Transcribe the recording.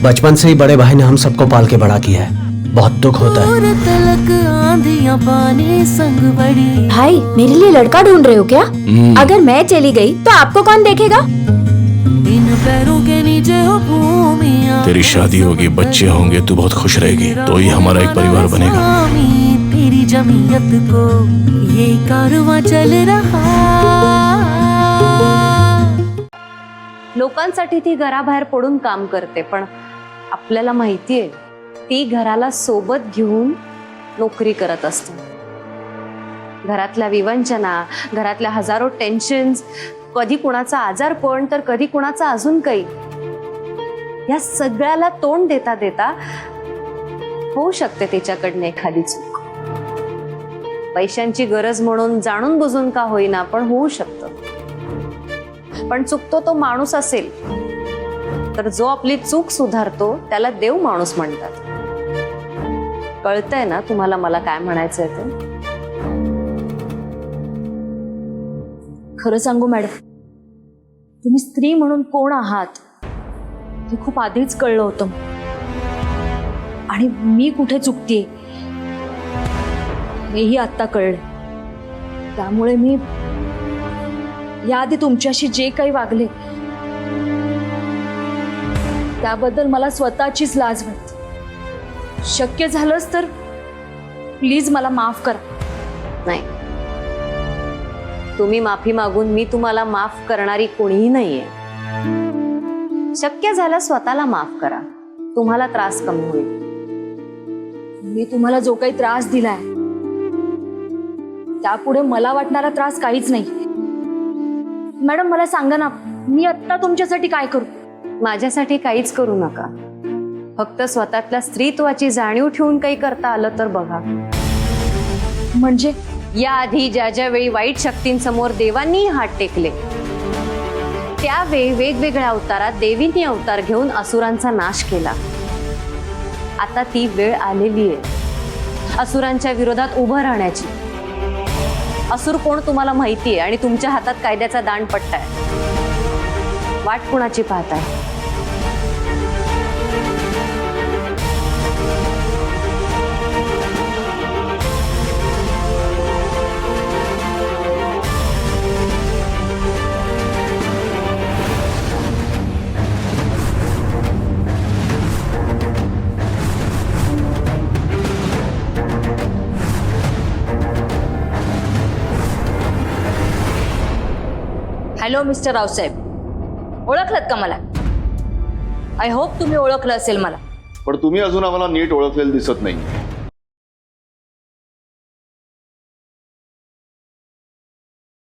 बचपन से ही बड़े भाई ने हम सबको पाल के बड़ा किया है, बहुत दुख होता है। भाई मेरे लिए लड़का ढूंढ रहे हो क्या? अगर मैं चली गई तो आपको कौन देखेगा? तेरी शादी होगी, बच्चे होंगे, तू बहुत खुश रहेगी, तो ही हमारा एक परिवार बनेगा। तेरी जमीयत को ये कारवां चल रहा। लोकांसाठी ती घराबाहेर पडून काम करते, पण आपल्याला माहितीये ती घराला सोबत घेऊन नोकरी करत असते। घरातल्या विवंचना, घरातल्या हजारो टेन्शन्स, कधी कुणाचा आजारपण तर कधी कुणाचा अजून काही, या सगळ्याला तोंड देता देता होऊ शकते तिच्याकडनं एखादी चूक। पैशांची गरज म्हणून जाणून बुजून का होईना पण होऊ शकतं। पण चुकतो तो माणूस असेल तर जो आपली चूक सुधारतो त्याला देव माणूस म्हणतात। कळतंय ना तुम्हाला मला काय म्हणायचंय ते? खरं सांगू मॅडम, तुम्ही स्त्री म्हणून कोण आहात हे खूप आधीच कळलं होतं आणि मी कुठे चुकतेय हेही आता कळलं। त्यामुळे मी याआधी तुमच्याशी जे काही वागले त्याबद्दल मला स्वतःचीच लाज वाटते। शक्य झालंच तर प्लीज मला माफ करा। नाही, तुम्ही माफी मागून मी तुम्हाला माफ करणारी कोणीही नाहीये। शक्य झालं स्वतःला माफ करा, तुम्हाला त्रास कमी होईल। मी तुम्हाला जो काही त्रास दिलाय त्यापुढे मला वाटणारा त्रास काहीच नाही। मॅडम मला सांगा ना, मी आता तुमच्यासाठी काय करू? माझ्यासाठी काहीच करू नका, फक्त स्वतःतल्या स्त्रीत्वाची जाणीव ठेवून काही करता आलं तर बघा। म्हणजे याआधी ज्या ज्या वेळी वाईट शक्तींसमोर देवांनी हात टेकले त्यावेळी वेगवेगळ्या अवतारात देवींनी अवतार घेऊन असुरांचा नाश केला। आता ती वेळ आलेली आहे असुरांच्या विरोधात उभं राहण्याची। असुर कोण तुम्हाला माहितीये आणि तुमच्या हातात कायद्याचा दांडपट्टा आहे। वाट कुणाची पाहताय? हॅलो मिस्टर रावसाहेब, ओळखलत का मला? आय होप तुम्ही ओळखलं असेल मला। पण तुम्ही अजून आम्हाला नीट ओळखलेलं दिसत नाही।